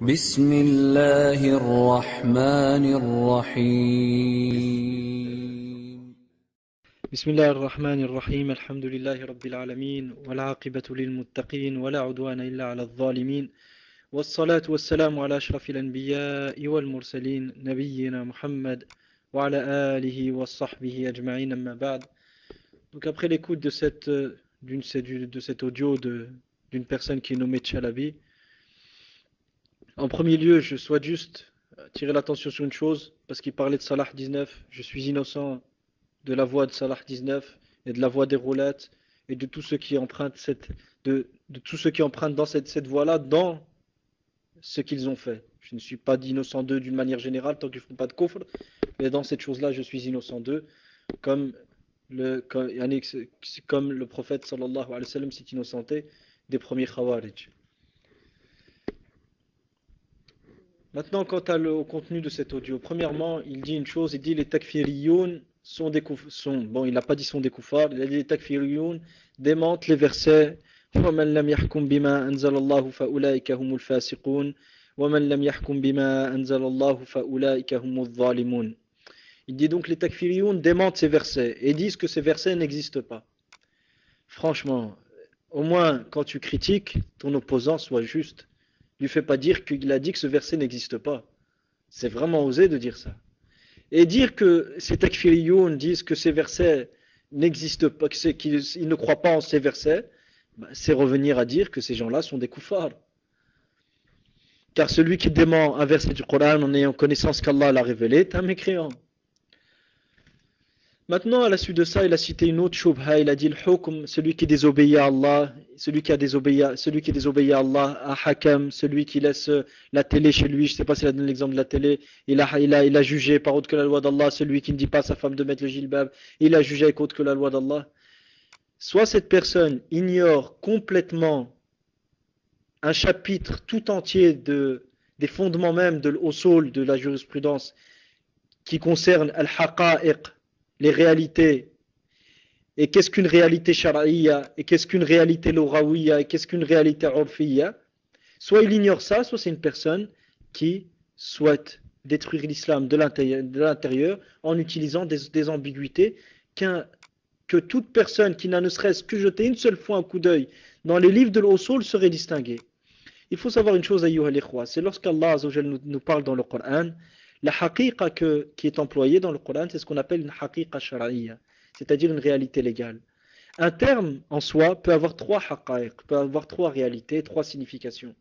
بسم الله الرحمن الرحيم بسم الله الرحمن الرحيم الحمد لله رب العالمين والعاقبة للمتقين ولا عدوان إلا على الظالمين والصلاة والسلام على أشرف الأنبياء والمرسلين نبينا محمد وعلى آله وصحبه أجمعين أما بعد. Donc après l'écoute de cet audio d'une personne qui est nommée Tchalabi, en premier lieu je souhaite juste tirer l'attention sur une chose, parce qu'il parlait de Salah 19, je suis innocent de la voie de Salah 19 et de la voie des roulettes et de tous ceux qui empruntent dans cette voie-là, dans ce qu'ils ont fait. Je ne suis pas innocent d'eux d'une manière générale tant qu'ils ne font pas de kufr, mais dans cette chose-là je suis innocent d'eux, comme le prophète sallallahu alayhi wa sallam s'est innocenté des premiers khawarij. Maintenant, quant au contenu de cet audio, premièrement, il dit une chose, il dit les takfiriyoun sont des bon, il n'a pas dit sont des koufars, il a dit les takfiriyoun démentent les versets وَمَنْ لَمْ يَحْكُمْ بِمَا أَنزَلَ اللَّهُ فَأُولَٰئِكَ هُمُ الْفَاسِقُونَ وَمَنْ لَمْ يَحْكُمْ بِمَا أَنزَلَ اللَّهُ فَأُولَٰئِكَ هُمُ الظَّالِمُونَ. Il dit donc les takfiriyoun démentent ces versets et disent que ces versets n'existent pas. Franchement, au moins quand tu critiques, ton opposant soit juste. Ne lui fais pas dire qu'il a dit que ce verset n'existe pas. C'est vraiment osé de dire ça. Et dire que ces takfiriyoun disent que ces versets n'existent pas, qu'ils ne croient pas en ces versets, c'est revenir à dire que ces gens-là sont des koufars. Car celui qui dément un verset du Coran en ayant connaissance qu'Allah l'a révélé est un mécréant. Maintenant, à la suite de ça, il a cité une autre shubha, il a dit le hukm, celui qui désobéit à Allah, celui qui désobéit à Allah, à Hakam, celui qui laisse la télé chez lui, je ne sais pas s'il a donné l'exemple de la télé, il a jugé par autre que la loi d'Allah, celui qui ne dit pas à sa femme de mettre le jilbab, il a jugé avec autre que la loi d'Allah. Soit cette personne ignore complètement un chapitre tout entier des fondements même de l'usul de la jurisprudence qui concerne al-haqa'iq, les réalités, et qu'est-ce qu'une réalité shar'iyya, et qu'est-ce qu'une réalité lughawiyya, et qu'est-ce qu'une réalité urfiyya. Soit il ignore ça, soit c'est une personne qui souhaite détruire l'islam de l'intérieur en utilisant des ambiguïtés que toute personne qui n'a ne serait-ce que jeté une seule fois un coup d'œil dans les livres de l'usul serait distinguée. Il faut savoir une chose, ayyuha al-ikhwa, c'est lorsqu'Allah Azza wa Jalla nous parle dans le Coran, la haqiqa qui est employée dans le Coran, c'est ce qu'on appelle une haqiqa shar'iyya, c'est-à-dire une réalité légale. Un terme en soi peut avoir trois haqa'iq, peut avoir trois réalités, trois significations.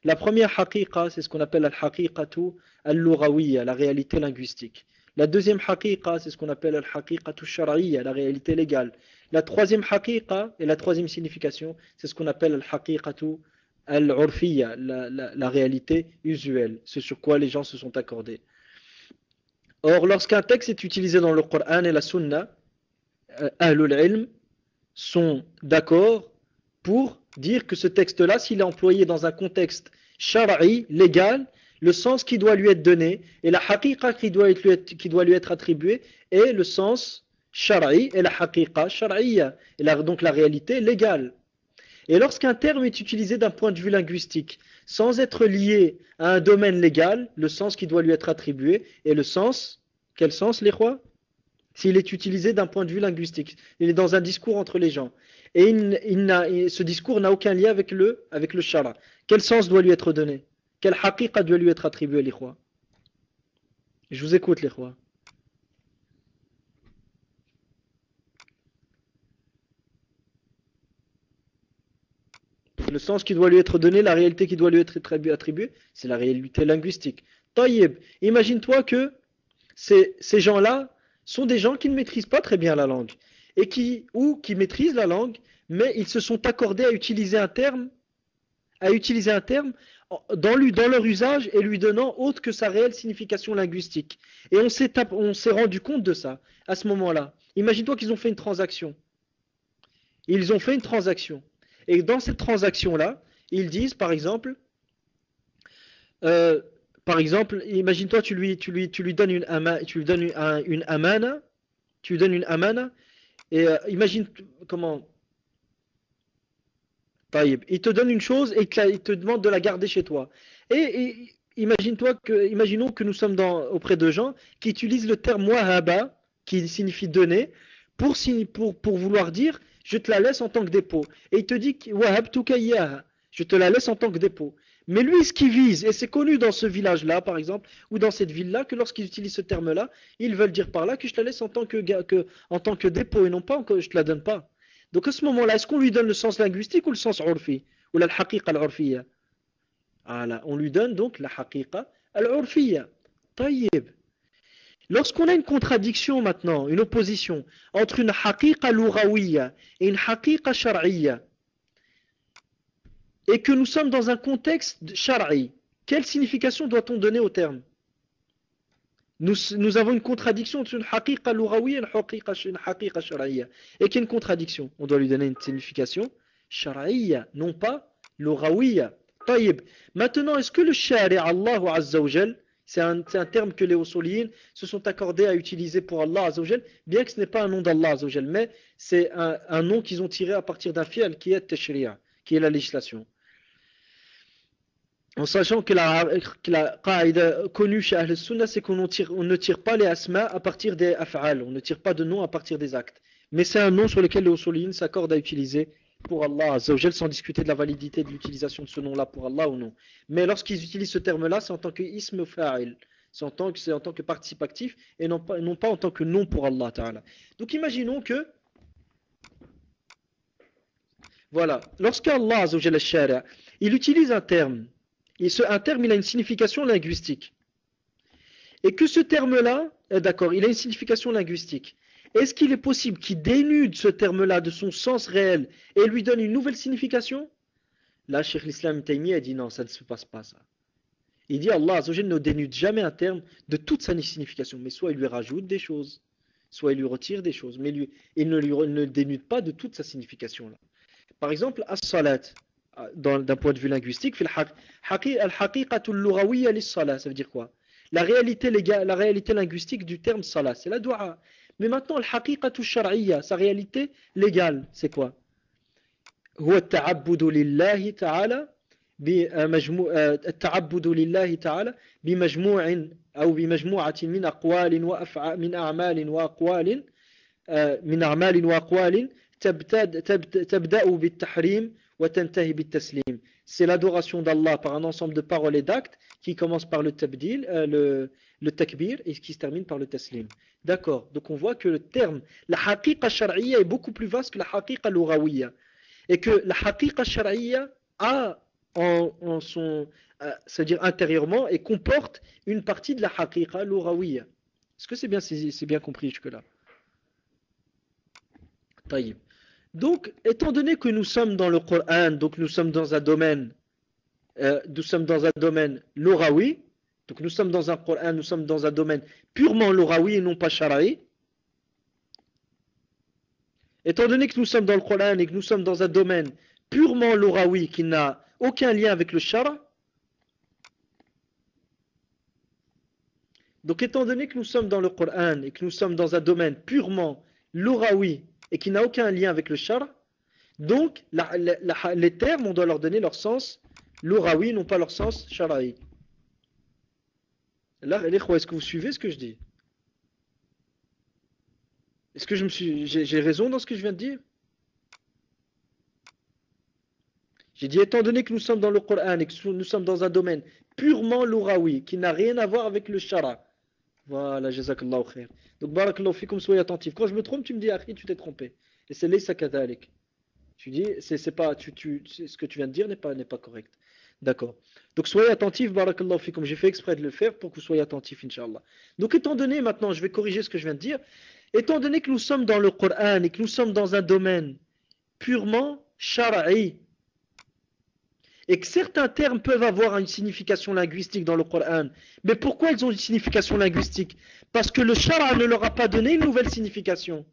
La première haqiqa, c'est ce qu'on appelle al-haqiqatu al-lughawiyya, la réalité linguistique. La deuxième haqiqa, c'est ce qu'on appelle al-haqiqatu shar'iyya, la réalité légale. La troisième haqiqa, et la troisième signification, c'est ce qu'on appelle al-haqiqatu al-urfiyya, la réalité usuelle, ce sur quoi les gens se sont accordés. Or, lorsqu'un texte est utilisé dans le Coran et la Sunna, Ahlul Ilm sont d'accord pour dire que ce texte-là, s'il est employé dans un contexte shara'i, légal, le sens qui doit lui être donné et la haqiqa qui doit lui être attribuée est le sens shara'i et la haqiqa shar'iyya, et donc la réalité légale. Et lorsqu'un terme est utilisé d'un point de vue linguistique, sans être lié à un domaine légal, le sens qui doit lui être attribué est le sens, quel sens les rois? S'il est utilisé d'un point de vue linguistique, il est dans un discours entre les gens. Et ce discours n'a aucun lien avec le shara. Quel sens doit lui être donné? Quelle haqiqa doit lui être attribuée, les rois? Je vous écoute, les rois. Le sens qui doit lui être donné, la réalité qui doit lui être attribuée, c'est la réalité linguistique. Taïeb, imagine-toi que ces gens-là sont des gens qui ne maîtrisent pas très bien la langue, ou qui maîtrisent la langue, mais ils se sont accordés à utiliser un terme dans leur usage et lui donnant autre que sa réelle signification linguistique. Et on s'est rendu compte de ça à ce moment-là. Imagine-toi qu'ils ont fait une transaction. Ils ont fait une transaction. Et dans cette transaction-là, ils disent, par exemple, imagine-toi, tu lui donnes une amana, et imagine comment. Taïb. Il te donne une chose et il te demande de la garder chez toi. Et imaginons que nous sommes auprès de gens qui utilisent le terme wahaba, qui signifie donner, pour vouloir dire je te la laisse en tant que dépôt. Et il te dit wahab tukayaha, je te la laisse en tant que dépôt. Mais lui, ce qu'il vise, et c'est connu dans ce village-là, par exemple, ou dans cette ville-là, que lorsqu'ils utilisent ce terme-là, ils veulent dire par là que je te la laisse en tant que dépôt et non pas que je te la donne pas. Donc à ce moment-là, est-ce qu'on lui donne le sens linguistique ou le sens urfi? Ou la haqiqa al-urfiyya? Voilà, on lui donne donc la haqiqa al-urfiyya. Taïb. Lorsqu'on a une contradiction maintenant, une opposition entre une haqiqa lughawiyya et une haqiqa shar'iyya, et que nous sommes dans un contexte shar'i, quelle signification doit-on donner au terme? Nous avons une contradiction entre une haqiqa lughawiyya et une haqiqa shar'iyya. Et qu'il y a une contradiction, on doit lui donner une signification shar'iyya, non pas lughawiyya. Taïb. Maintenant, est-ce que le shari' Allah Azza wa Jal, c'est un terme que les usuliyin se sont accordés à utiliser pour Allah Azza wa Jal, bien que ce n'est pas un nom d'Allah Azza wa Jal, mais c'est un nom qu'ils ont tiré à partir d'un fi'l qui est tashri'a, qui est la législation. En sachant que la qaïda connue chez Ahl Sunnah, c'est qu'on ne tire pas les asma à partir des af'al, on ne tire pas de nom à partir des actes. Mais c'est un nom sur lequel les usuliyin s'accordent à utiliser pour Allah Azza wa Jal, sans discuter de la validité de l'utilisation de ce nom-là pour Allah ou non. Mais lorsqu'ils utilisent ce terme-là, c'est en tant que ism fa'il, c'est en tant que participe actif et non pas en tant que nom pour Allah Ta'ala. Donc imaginons que, voilà, lorsqu'Allah Azza wa Jal al-Shari', il utilise un terme, un terme, il a une signification linguistique. Et que ce terme-là, d'accord, il a une signification linguistique. Est-ce qu'il est possible qu'il dénude ce terme-là de son sens réel et lui donne une nouvelle signification? Là, Cheikh l'Islam Taymiyyah a dit non, ça ne se passe pas ça. Il dit Allah Azza wa Jalla ne dénude jamais un terme de toute sa signification, mais soit il lui rajoute des choses, soit il lui retire des choses, mais il ne dénude pas de toute sa signification là. Par exemple, as-salat, d'un point de vue linguistique, al-haqiqatul lughawiyya lis-salat, ça veut dire quoi? La réalité linguistique du terme salat, c'est la dua. Mais maintenant, al-haqiqatul shar'iyya, sa réalité légale, c'est quoi? هو التعبد لله تعالى التعبد لله تعالى بمجموع أو بمجموعة من أقوال وأفعال من أعمال وأقوال تبدأ بالتحريم وتنتهي بالتسليم. C'est l'adoration d'Allah par un ensemble de paroles et d'actes qui commence par le tabdil, le takbir, et qui se termine par le taslim. D'accord. Donc on voit que le terme, la haqiqa shar'iyya est beaucoup plus vaste que la haqiqa lughawiyya. Et que la haqiqa shar'iyya a en son, c'est-à-dire intérieurement, et comporte une partie de la haqiqa lughawiyya. Est-ce que c'est bien compris jusque-là? Taïb. Donc, étant donné que nous sommes dans le Coran, donc nous sommes dans un domaine, lughawi, donc nous sommes dans un Coran, nous sommes dans un domaine purement lughawi et non pas shara'i. Étant donné que nous sommes dans le Coran et que nous sommes dans un domaine purement lughawi qui n'a aucun lien avec le shara, donc étant donné que nous sommes dans le Coran et que nous sommes dans un domaine purement lughawi et qui n'a aucun lien avec le shara, donc les termes, on doit leur donner leur sens lughawi, non pas leur sens shara'i. Là, est-ce que vous suivez ce que je dis? Est-ce que j'ai raison dans ce que je viens de dire? J'ai dit, étant donné que nous sommes dans le Coran et que nous sommes dans un domaine purement lughawi, qui n'a rien à voir avec le shara. Voilà, jazakallahu khair. Donc, barakallahu fikum, soyez attentifs. Quand je me trompe, tu me dis, Akhi, tu t'es trompé. Et c'est laysa kadhalik. Tu dis, ce que tu viens de dire n'est pas correct. D'accord. Donc, soyez attentifs, barakallahu fikum. J'ai fait exprès de le faire pour que vous soyez attentifs, Inch'Allah. Donc, étant donné, maintenant, je vais corriger ce que je viens de dire. Étant donné que nous sommes dans le Coran et que nous sommes dans un domaine purement shara'i, et que certains termes peuvent avoir une signification linguistique dans le Coran. Mais pourquoi ils ont une signification linguistique? Parce que le shara ne leur a pas donné une nouvelle signification.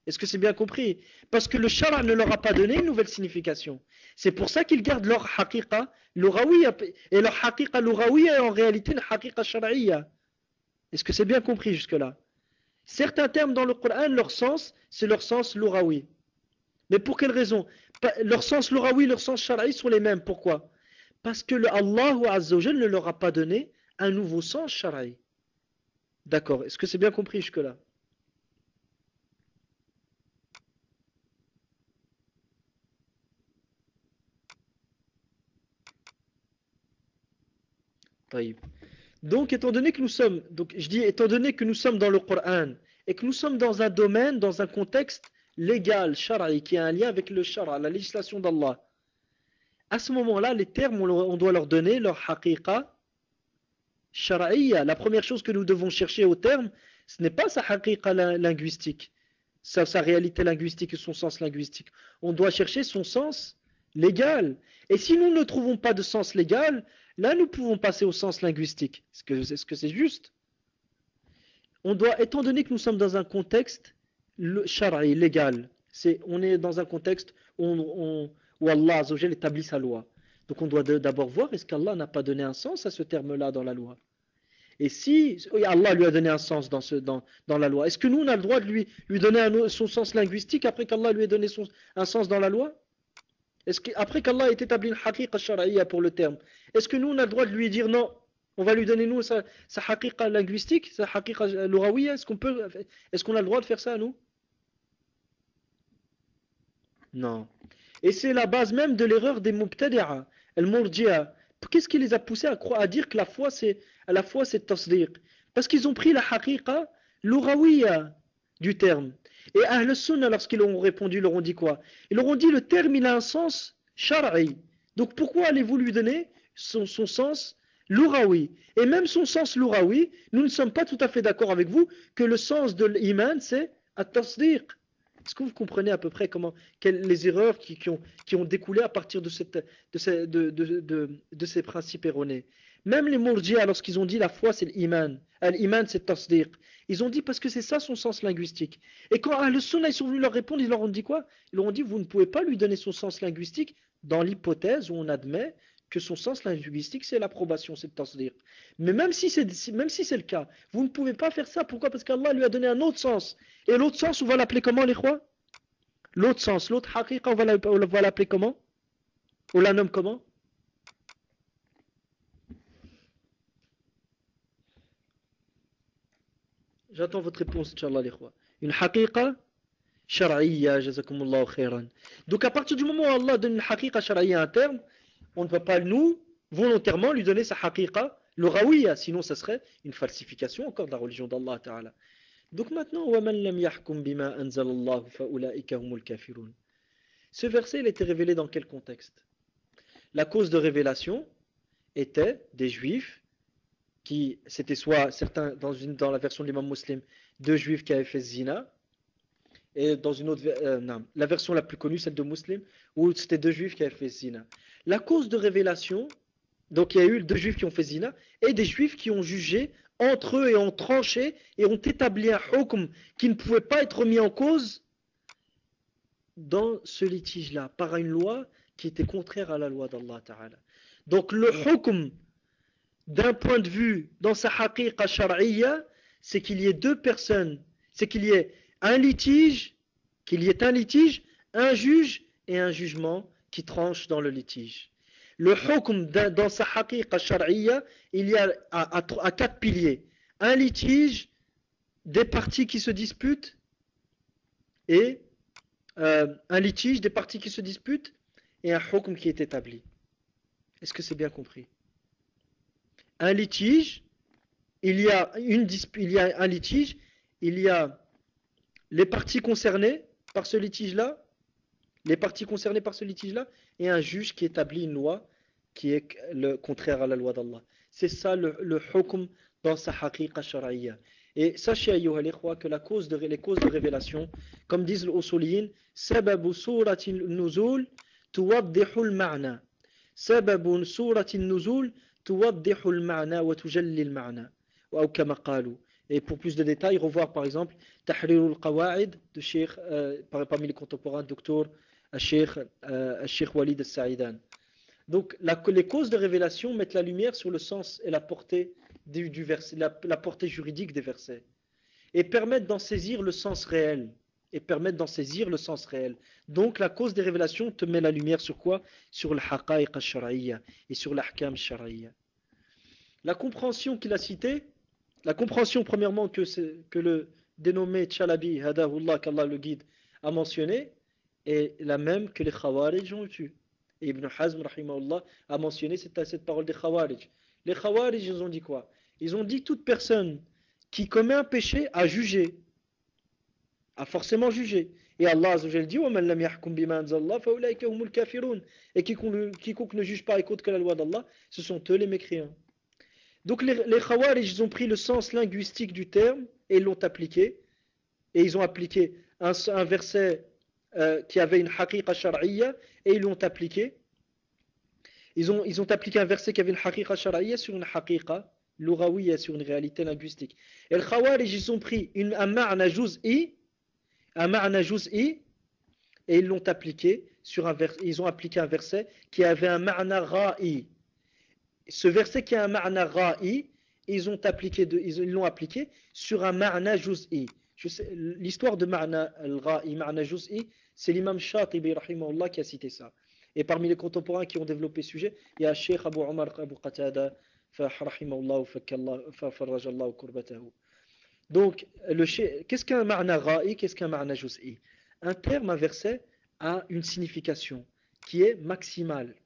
Est-ce que c'est bien compris? Parce que le shara ne leur a pas donné une nouvelle signification. C'est pour ça qu'ils gardent leur haqiqa lughawiyya. Et leur haqiqa lughawiyya est en réalité une haqiqa shar'iyya. Est-ce que c'est bien compris jusque-là? Certains termes dans le Coran, leur sens, c'est leur sens lughawi. Mais pour quelle raison? Leur sens lughawi, leur sens shar'i sont les mêmes. Pourquoi? Parce que le Allah Azza wa Jal ne leur a pas donné un nouveau sens shar'i. D'accord. Est-ce que c'est bien compris jusque-là? طيب. Donc, étant donné que nous sommes dans le Coran et que nous sommes dans un domaine, dans un contexte légal, shara'i, qui a un lien avec le shara, la législation d'Allah, à ce moment-là, les termes, on doit leur donner leur haqiqa shara'iyya. La première chose que nous devons chercher au terme, ce n'est pas sa haqiqa linguistique, sa réalité linguistique et son sens linguistique. On doit chercher son sens légal. Et si nous ne trouvons pas de sens légal, là nous pouvons passer au sens linguistique. Est-ce que c'est juste? On doit, étant donné que nous sommes dans un contexte shara'i, légal, on est dans un contexte où Allah Azza wa Jal établit sa loi. Donc on doit d'abord voir est-ce qu'Allah n'a pas donné un sens à ce terme-là dans la loi. Et si Allah lui a donné un sens dans la loi, est-ce que nous on a le droit de lui donner son sens linguistique après qu'Allah lui ait donné un sens dans la loi? Est-ce qu'après qu'Allah ait établi une haqiqa shar'iyya pour le terme, est-ce que nous on a le droit de lui dire non, on va lui donner nous sa haqiqa linguistique, sa haqiqa lughawiyya? Est-ce qu'on a le droit de faire ça nous? Non. Et c'est la base même de l'erreur des mubtadi'a, al-murji'a. Qu'est-ce qui les a poussés à dire que la foi c'est tasdiq? Parce qu'ils ont pris la haqiqa lughawiyya du terme. Et Ahl Sunnah, lorsqu'ils ont répondu, ils leur ont dit quoi? Ils leur ont dit le terme il a un sens shar'i. Donc pourquoi allez-vous lui donner son sens lughawi? Et même son sens lughawi, nous ne sommes pas tout à fait d'accord avec vous que le sens de l'iman c'est at-tasdiq. Est-ce que vous comprenez à peu près les erreurs qui ont découlé à partir de ces principes erronés? Même les Murji'a, lorsqu'ils ont dit la foi c'est l'iman, l'iman c'est tasdiq, ils ont dit parce que c'est ça son sens linguistique. Et quand Ahl Sunnah ils sont venus leur répondre, ils leur ont dit quoi? Ils leur ont dit vous ne pouvez pas lui donner son sens linguistique dans l'hypothèse où on admet que son sens linguistique c'est l'approbation, c'est le tasdiq. Mais même si c'est le cas, vous ne pouvez pas faire ça. Pourquoi? Parce qu'Allah lui a donné un autre sens. Et l'autre sens, on va l'appeler comment, les rois? L'autre sens, l'autre haqiqa, on va l'appeler comment? On la nomme comment? J'attends votre réponse, Inch'Allah, les rois. Une haqiqa shar'iyya, jazakumullahu khairan. Donc à partir du moment où Allah donne une haqiqa shar'iyya à un terme, on ne va pas, nous, volontairement lui donner sa haqiqa lughawiyya, sinon ça serait une falsification encore de la religion d'Allah Ta'ala. Donc maintenant, وَمَنْ لَمْ يَحْكُمْ بِمَا أَنزَلَ اللَّهُ فَأُولَٰئِكَ هُمُ الْكَافِرُونَ. Ce verset, il était révélé dans quel contexte? La cause de révélation était des juifs qui, c'était soit certains, dans la version de l'imam muslim, deux juifs qui avaient fait zina, et dans une autre, non, la version la plus connue, celle de Muslim, où c'était deux juifs qui avaient fait zina. La cause de révélation, donc il y a eu deux juifs qui ont fait zina, et des juifs qui ont jugé entre eux et ont tranché et ont établi un hukm qui ne pouvait pas être mis en cause dans ce litige-là, par une loi qui était contraire à la loi d'Allah Ta'ala. Donc le hukm, d'un point de vue, dans sa haqiqa shar'iyya, c'est qu'il y ait deux personnes, c'est qu'il y ait un litige, un juge et un jugement qui tranche dans le litige. Le hukm dans sa haqiqa shar'iyya, il y a à quatre piliers. Un litige, des parties qui se disputent, et un litige, des parties qui se disputent, et un hukm qui est établi. Est-ce que c'est bien compris? Un litige, il y a un litige, il y a les parties concernées par ce litige-là, et un juge qui établit une loi qui est le contraire à la loi d'Allah. C'est ça le hukm dans sa haqiqa shar'iyya. Et sachez, ayyuha l'ikhwa, que les causes de révélation, comme disent les usuliyin, sababu surati nuzul tuwaddihu al-ma'na. Sababu surati nuzul tuwaddihu al-ma'na wa tujalli al-ma'na. Ou kama qalu. Et pour plus de détails, revoir par exemple Tahrir al-Qawa'id de Cheikh, parmi les contemporains, docteur Cheikh Walid al-Sa'idan. Donc les causes de révélation mettent la lumière sur le sens et la portée du verset, la portée juridique des versets, et permettent d'en saisir le sens réel et permettent d'en saisir le sens réel. Donc la cause des révélations te met la lumière sur quoi? Sur le haqa'iq al-shar'iyya et sur l'ahkam al-shar'iyya. La compréhension qu'il a citée, la compréhension premièrement que le dénommé Chalabi, Hadahullah, qu'Allah le guide, a mentionné, est la même que les Khawarij ont eue. Et Ibn Hazm, rahimahullah, a mentionné cette parole des Khawarij. Les Khawarij, ils ont dit quoi? Ils ont dit toute personne qui commet un péché a jugé, a forcément jugé. Et Allah Azzawajal dit وَمَنْ لَمْ يَحْكُمْ بِمَا أَنزَلَ اللَّهُ فَأُولَٰئِكَ هُمُ الْكَافِرُونَ. Et quiconque ne juge pas et qu'autre que la loi d'Allah, ce sont eux les mécréants. Donc les Khawarij, ils ont pris le sens linguistique du terme et ils l'ont appliqué. Et ils ont appliqué un verset qui avait une haqiqa shar'iyya et ils l'ont appliqué. Ils ont appliqué un verset qui avait une haqiqa shar'iyya sur une haqiqa lughawiyya, sur une réalité linguistique. Et les Khawarij, ils ont pris un ma'na juz'i, et ils l'ont appliqué sur ils ont appliqué un verset qui avait un ma'na ra'i. Ce verset qui a un ma'na ra'i, ils l'ont appliqué sur un ma'na juz'i. L'histoire de ma'na al-ra'i, ma'na juz'i, c'est l'imam Shatibi rahimahullah qui a cité ça. Et parmi les contemporains qui ont développé ce sujet, il y a Cheikh Abu Omar Abu Qatada rahimahullah farrajallahu kurbatahu. Donc, qu'est-ce qu'un ma'na ra'i, qu'est-ce qu'un ma'na juz'i? Un terme, un verset, a une signification qui est maximale.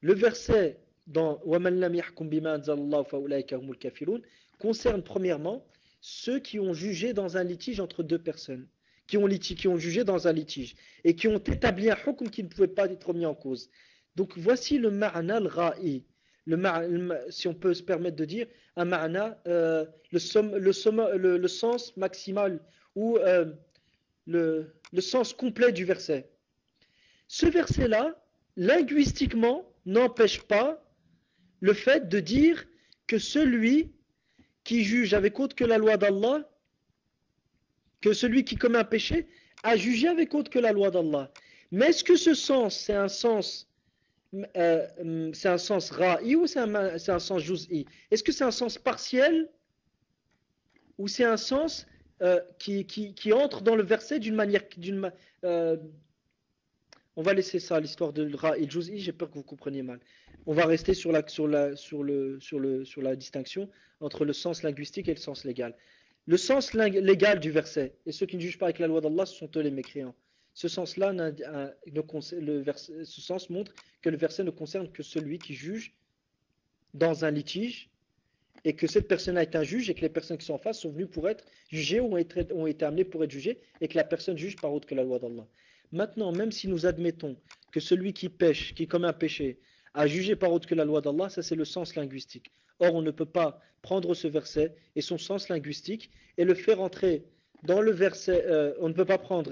Le verset dans وَمَنْ لَمْ يَحْكُمْ بِمَا أَنزَلَ اللَّهُ فَأُولَٰئِكَ هُمُ الْكَافِرُونَ concerne premièrement ceux qui ont jugé dans un litige entre deux personnes, qui ont jugé dans un litige et qui ont établi un hukm qui ne pouvait pas être mis en cause. Donc voici le ma'na al-ra'i, si on peut se permettre de dire un ma'na, le sens maximal ou le sens complet du verset. Ce verset-là, linguistiquement, n'empêche pas le fait de dire que celui qui juge avec autre que la loi d'Allah, que celui qui commet un péché, a jugé avec autre que la loi d'Allah. Mais est-ce que ce sens, c'est un sens ra'i ou c'est un sens juz'i? Est-ce que c'est un sens partiel ou c'est un sens qui entre dans le verset d'une manière... on va laisser ça, l'histoire de ra'i et juz'i, j'ai peur que vous compreniez mal. On va rester sur la distinction entre le sens linguistique et le sens légal. Le sens légal du verset, et ceux qui ne jugent pas avec la loi d'Allah, ce sont eux les mécréants. Ce sens-là, ce sens montre que le verset ne concerne que celui qui juge dans un litige, et que cette personne est un juge, et que les personnes qui sont en face sont venues pour être jugées ou ont été amenées pour être jugées, et que la personne juge par autre que la loi d'Allah. Maintenant, même si nous admettons que celui qui pêche, qui commet un péché, a jugé par autre que la loi d'Allah, ça c'est le sens linguistique. Or, on ne peut pas prendre ce verset et son sens linguistique et le faire entrer dans le verset, on ne peut pas prendre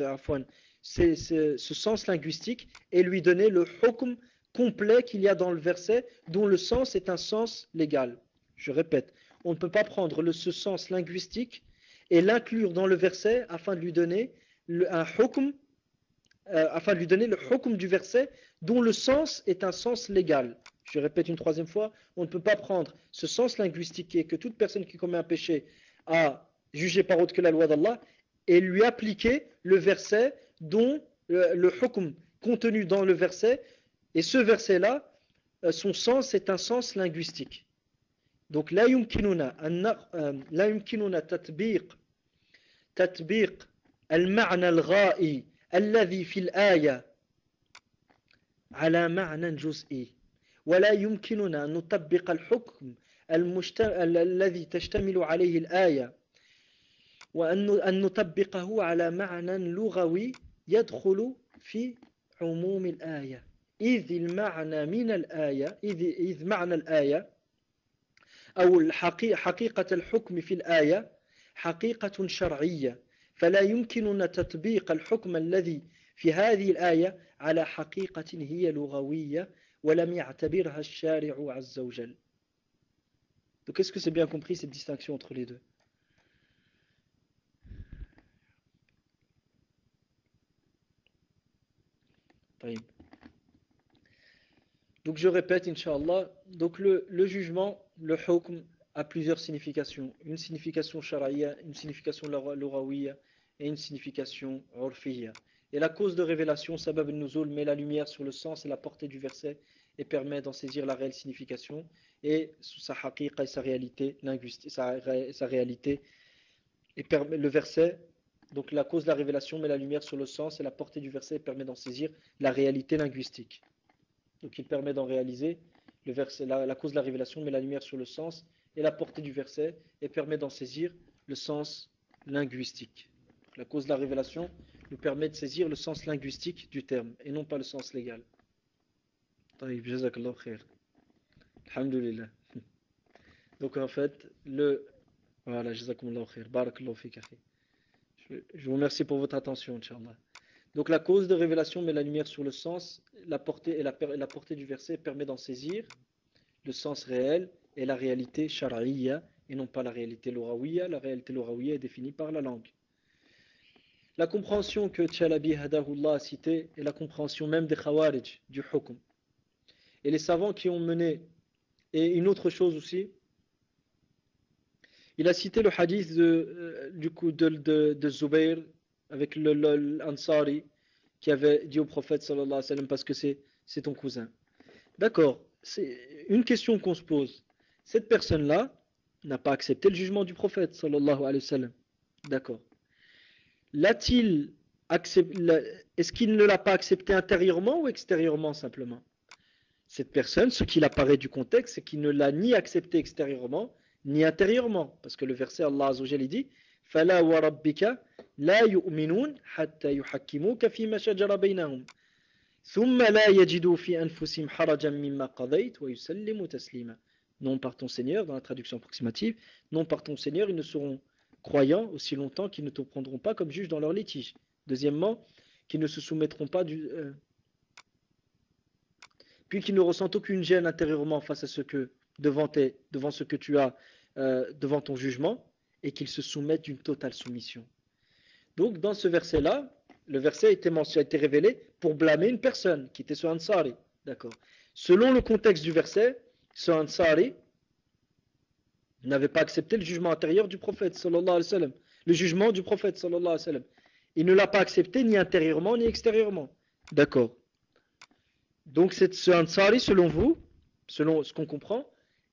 ce sens linguistique et lui donner le hukm complet qu'il y a dans le verset, dont le sens est un sens légal. Je répète, on ne peut pas prendre ce sens linguistique et l'inclure dans le verset afin de lui donner un hukm, afin de lui donner le hukm du verset dont le sens est un sens légal. Je répète une troisième fois, on ne peut pas prendre ce sens linguistique qui est que toute personne qui commet un péché a jugé par autre que la loi d'Allah et lui appliquer le verset dont le hukm contenu dans le verset, et ce verset-là, son sens est un sens linguistique. Donc la yumkinuna tatbiq al-ma'na al-gha'i الذي في الآية على معنى جزئي ولا يمكننا أن نطبق الحكم الذي تشتمل عليه الآية وأن نطبقه على معنى لغوي يدخل في عموم الآية إذ المعنى من الآية إذ معنى الآية أو حقيقة الحكم في الآية حقيقة شرعية فلا يمكننا تطبيق الحكم الذي في هذه الآية على حقيقة هي لغوية ولم يعتبرها الشارع عز وجل. Donc est-ce que c'est bien compris cette distinction entre les deux? Donc je répète, Inch'Allah, donc le jugement, le hukm, a plusieurs significations. Une signification shar'iyya, une signification lughawiyya et une signification urfiyya. Et la cause de révélation, sabab al-nuzul, met la lumière sur le sens et la portée du verset et permet d'en saisir la réelle signification et sous sa haqiqa et sa réalité linguistique, sa réalité. Et permet, le verset, donc la cause de la révélation met la lumière sur le sens et la portée du verset et permet d'en saisir la réalité linguistique. Donc il permet d'en réaliser, le verset, la cause de la révélation met la lumière sur le sens et la portée du verset et permet d'en saisir le sens linguistique. La cause de la révélation nous permet de saisir le sens linguistique du terme et non pas le sens légal. Alhamdulillah. Donc en fait, voilà, jazakumullahu khair, barakallahu fik akhi. Je vous remercie pour votre attention, Inch'Allah. Donc la cause de révélation met la lumière sur le sens, la portée la portée du verset permet d'en saisir le sens réel et la réalité shar'iyya et non pas la réalité lughawiyya. La réalité lughawiyya est définie par la langue. La compréhension que Tchalabi Hadahullah a citée est la compréhension même des Khawarij, du hukm. Et les savants qui ont mené, et une autre chose aussi, il a cité le hadith de Zubayr avec l'Ansari qui avait dit au prophète sallallahu alayhi wa sallam parce que c'est ton cousin. D'accord, c'est une question qu'on se pose. Cette personne-là n'a pas accepté le jugement du prophète sallallahu alayhi wa sallam. D'accord. L'a-t-il accepté, est-ce qu'il ne l'a pas accepté intérieurement ou extérieurement simplement? Cette personne, ce qu'il apparaît du contexte, c'est qu'il ne l'a ni accepté extérieurement ni intérieurement, parce que le verset Allah Azza wa Jalla dit فَلَا وَرَبِّكَ لَا يُؤْمِنُونَ حَتَّى يُحَكِّمُوكَ فِيمَا شَجَرَ بَيْنَهُمْ ثُمَّ لَا يَجِدُوا فِي أَنفُسِهِمْ حَرَجًا مِمَّا قَضَيْتَ وَيُسَلِّمُوا تَسْلِيمًا. Non par ton Seigneur, dans la traduction approximative, non par ton Seigneur, ils ne seront croyants aussi longtemps qu'ils ne te prendront pas comme juge dans leur litige. Deuxièmement, qu'ils ne se soumettront pas puis qu'ils ne ressentent aucune gêne intérieurement face à ce que devant ce que tu as devant ton jugement, et qu'ils se soumettent d'une totale soumission. Donc dans ce verset-là, le verset a été révélé pour blâmer une personne qui était ce Ansari. D'accord. Selon le contexte du verset, ce Ansari n'avait pas accepté le jugement intérieur du prophète sallallahu alayhi wa sallam, le jugement du prophète sallallahu alayhi wa sallam. Il ne l'a pas accepté ni intérieurement ni extérieurement. D'accord. Donc ce Ansari, selon vous, selon ce qu'on comprend,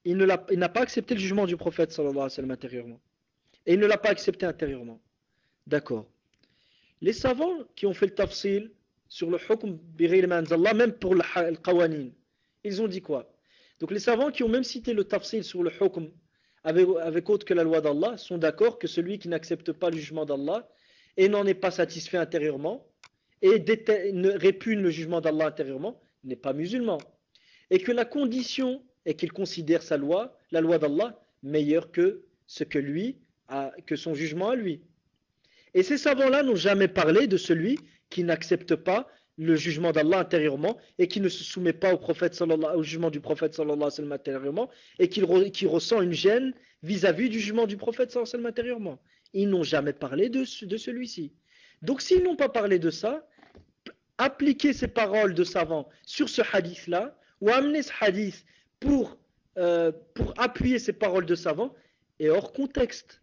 il n'a pas accepté le jugement du prophète sallallahu alayhi wa sallam intérieurement. Et il ne l'a pas accepté intérieurement. D'accord. Les savants qui ont fait le tafsil sur le hukm bi ghayri ma anzallah, même pour le qawanin, ils ont dit quoi? Donc les savants qui ont même cité le tafsil sur le hukm avec autre que la loi d'Allah sont d'accord que celui qui n'accepte pas le jugement d'Allah et n'en est pas satisfait intérieurement et répugne le jugement d'Allah intérieurement n'est pas musulman. Et que la condition est qu'il considère sa loi, la loi d'Allah, meilleure que ce que que son jugement à lui. Et ces savants-là n'ont jamais parlé de celui qui n'accepte pas le jugement d'Allah intérieurement et qui ne se soumet pas au jugement du prophète sallallahu alayhi wa sallam intérieurement et qui ressent une gêne vis-à-vis du jugement du prophète sallallahu alayhi wa sallam intérieurement. Ils n'ont jamais parlé de celui-ci. Donc s'ils n'ont pas parlé de ça, appliquer ces paroles de savants sur ce hadith-là, ou amener ce hadith pour appuyer ces paroles de savants, est hors contexte.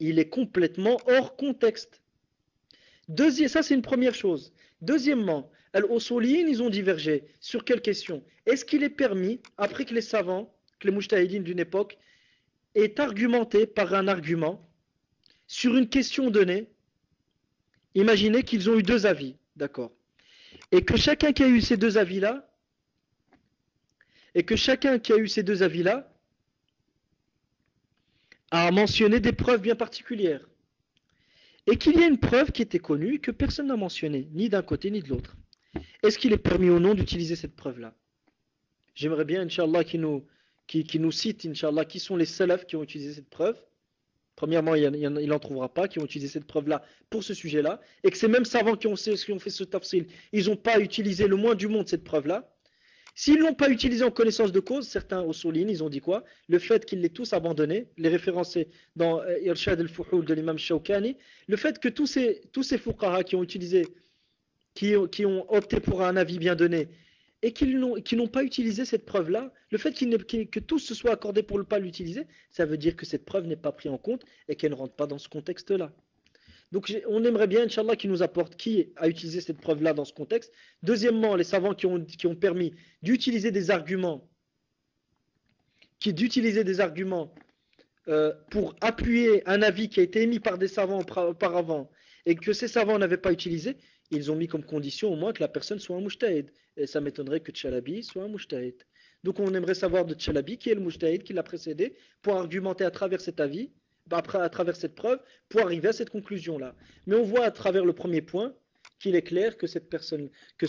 Il est complètement hors contexte. Ça, c'est une première chose. Deuxièmement, al-Usuliyin, ils ont divergé. Sur quelle question? Est-ce qu'il est permis, après que les savants, que les mujtahidines d'une époque, aient argumenté par un argument sur une question donnée? Imaginez qu'ils ont eu deux avis, d'accord? Et que chacun qui a eu ces deux avis-là, a mentionné des preuves bien particulières. Et qu'il y a une preuve qui était connue que personne n'a mentionnée, ni d'un côté ni de l'autre. Est-ce qu'il est permis ou non d'utiliser cette preuve-là? J'aimerais bien, Inch'Allah, qui nous cite, Inch'Allah, qui sont les salafs qui ont utilisé cette preuve. Premièrement, il n'en trouvera pas qui ont utilisé cette preuve-là pour ce sujet-là. Et que ces mêmes savants qui ont fait ce tafsil, ils n'ont pas utilisé le moins du monde cette preuve-là. S'ils ne l'ont pas utilisé en connaissance de cause, certains usuliyyin, ils ont dit quoi? Le fait qu'ils l'aient tous abandonné, les référencés dans Irshad al-Fuhul de l'imam Shawkani, le fait que tous ces fuqaha qui ont utilisé, qui ont opté pour un avis bien donné, et qui n'ont pas utilisé cette preuve-là, le fait que tous se soient accordés pour ne pas l'utiliser, ça veut dire que cette preuve n'est pas prise en compte et qu'elle ne rentre pas dans ce contexte-là. Donc on aimerait bien, Inch'Allah, qu'il nous apporte qui a utilisé cette preuve-là dans ce contexte. Deuxièmement, les savants qui ont permis d'utiliser des arguments, pour appuyer un avis qui a été émis par des savants auparavant et que ces savants n'avaient pas utilisé, ils ont mis comme condition au moins que la personne soit un mujtahid. Et ça m'étonnerait que Tchalabi soit un mujtahid. Donc on aimerait savoir de Tchalabi qui est le mujtahid qui l'a précédé pour argumenter à travers cet avis, à travers cette preuve, pour arriver à cette conclusion-là. Mais on voit à travers le premier point qu'il est clair que cette personne, que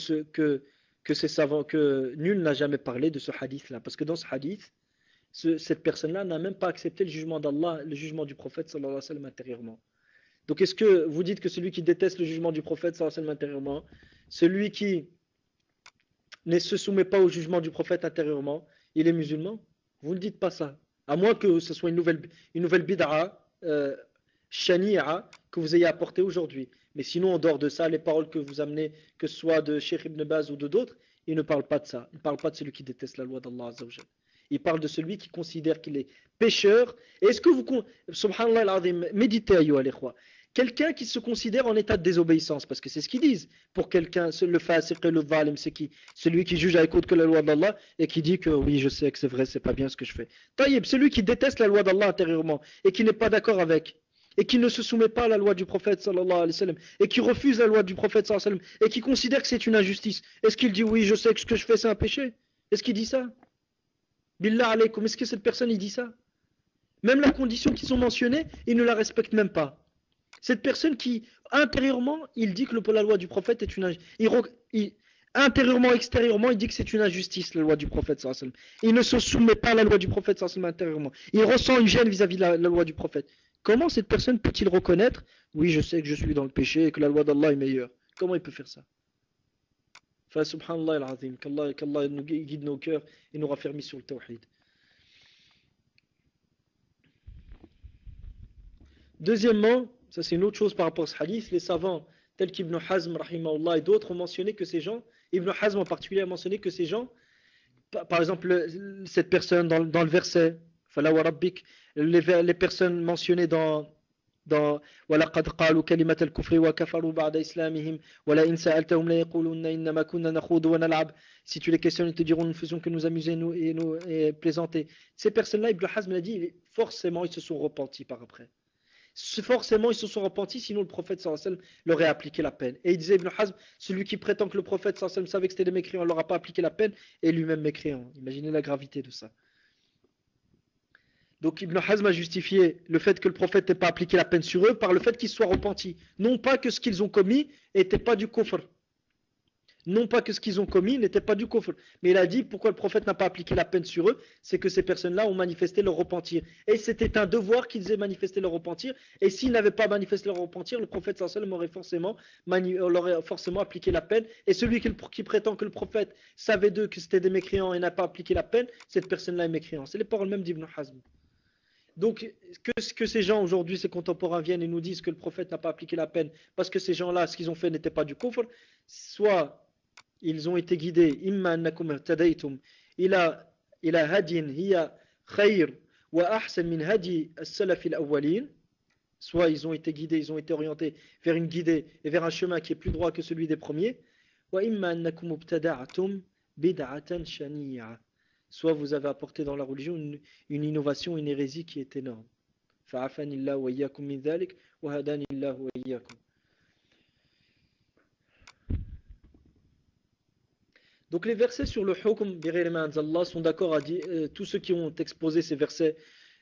ces savants, que nul n'a jamais parlé de ce hadith-là. Parce que dans ce hadith, cette personne-là n'a même pas accepté le jugement d'Allah, le jugement du prophète sallallahu alayhi wa sallam intérieurement. Donc est-ce que vous dites que celui qui déteste le jugement du prophète sallallahu alayhi wa sallam intérieurement, celui qui ne se soumet pas au jugement du prophète intérieurement, il est musulman? Vous ne dites pas ça. À moins que ce soit une nouvelle bid'a, shani'a, que vous ayez apportée aujourd'hui. Mais sinon, en dehors de ça, les paroles que vous amenez, que ce soit de Cheikh Ibn Baz ou de d'autres, ils ne parlent pas de ça. Ils ne parlent pas de celui qui déteste la loi d'Allah Azza wa Jal. Il parle de celui qui considère qu'il est pécheur. Et est-ce que vous... Subhanallah al-Azim, méditez, ayyuha al-ikhwa. Quelqu'un qui se considère en état de désobéissance, parce que c'est ce qu'ils disent. Pour quelqu'un, le fasiq et le zalim, c'est qui? Celui qui juge avec autre que la loi d'Allah et qui dit que oui, je sais que c'est vrai, c'est pas bien ce que je fais. Taïb, celui qui déteste la loi d'Allah intérieurement et qui n'est pas d'accord avec, et qui ne se soumet pas à la loi du prophète sallallahu alayhi wa sallam, et qui refuse la loi du prophète sallallahu alayhi wa sallam, et qui considère que c'est une injustice. Est-ce qu'il dit oui, je sais que ce que je fais c'est un péché? Est-ce qu'il dit ça? Billah alaykoum, est-ce que cette personne il dit ça? Même la condition qui sont mentionnées, il ne la respecte même pas. Cette personne qui, intérieurement, il dit que la loi du prophète est une injustice. Intérieurement, extérieurement, il dit que c'est une injustice, la loi du prophète sallallahu alayhi wa sallam. Il ne se soumet pas à la loi du prophète sallallahu alayhi wa sallam intérieurement. Il ressent une gêne vis-à-vis de la loi du prophète. Comment cette personne peut-il reconnaître, oui, je sais que je suis dans le péché et que la loi d'Allah est meilleure? Comment il peut faire ça? Enfin, subhanallah al-azim, qu'Allah nous guide nos cœurs et nous raffermit sur le tawhid. Deuxièmement, ça c'est une autre chose par rapport à ce hadith, les savants tels qu'Ibn Hazm rahimahullah et d'autres ont mentionné que ces gens, Ibn Hazm en particulier a mentionné que ces gens, par exemple cette personne dans le verset Fala wa rabbik, les personnes mentionnées dans وَلَقَدْ قَالُوا كَلِمَةَ الْكُفْرِ وَكَفَرُوا بَعْدَ إِسْلَامِهِمْ وَلَئِنْ سَأَلْتَهُمْ لَيَقُولُنَّ إِنَّمَا كُنَّا نَخُوضُ وَنَلْعَبُ. Si tu les questionnes, ils te diront nous ne faisons que nous amuser et plaisanter. Ces personnes-là, Ibn Hazm a dit, forcément ils se sont repentis par après. Forcément ils se sont repentis, sinon le prophète sallallahu alayhi wa sallam leur aurait appliqué la peine. Et il disait Ibn Hazm, celui qui prétend que le prophète sallallahu alayhi wa sallam savait que c'était des mécréants, il leur a pas appliqué la peine, et lui-même mécréant. Imaginez la gravité de ça. Donc Ibn Hazm a justifié le fait que le prophète n'ait pas appliqué la peine sur eux par le fait qu'ils soient repentis. Non pas que ce qu'ils ont commis n'était pas du kufr. Non pas que ce qu'ils ont commis n'était pas du kufr. Mais il a dit pourquoi le prophète n'a pas appliqué la peine sur eux, c'est que ces personnes-là ont manifesté leur repentir. Et c'était un devoir qu'ils aient manifesté leur repentir. Et s'ils n'avaient pas manifesté leur repentir, le prophète sallallahu alayhi wa sallam leur aurait forcément appliqué la peine. Et celui qui prétend que le prophète savait d'eux que c'était des mécréants et n'a pas appliqué la peine, cette personne-là est mécréant. C'est les paroles même d'Ibn Hazm. Donc, que ces gens aujourd'hui, ces contemporains viennent et nous disent que le prophète n'a pas appliqué la peine parce que ces gens-là, ce qu'ils ont fait n'était pas du kufr, soit ils ont été guidés, imma annakum irtadaytum ila hadin hiya khayr wa ahsan min hadi as-salaf al-awwalin, soit ils ont été guidés, ils ont été orientés vers une guidée et vers un chemin qui est plus droit que celui des premiers, wa imma annakum ibtada'tum bid'atan shani'a, soit vous avez apporté dans la religion une innovation, une hérésie qui est énorme. Fa'afanillahu wa iyyakum min dhalik wa hadanillahu wa iyyakum. Donc les versets sur le hukm bi ghayri ma anzallah sont d'accord à dire, tous ceux qui ont exposé ces versets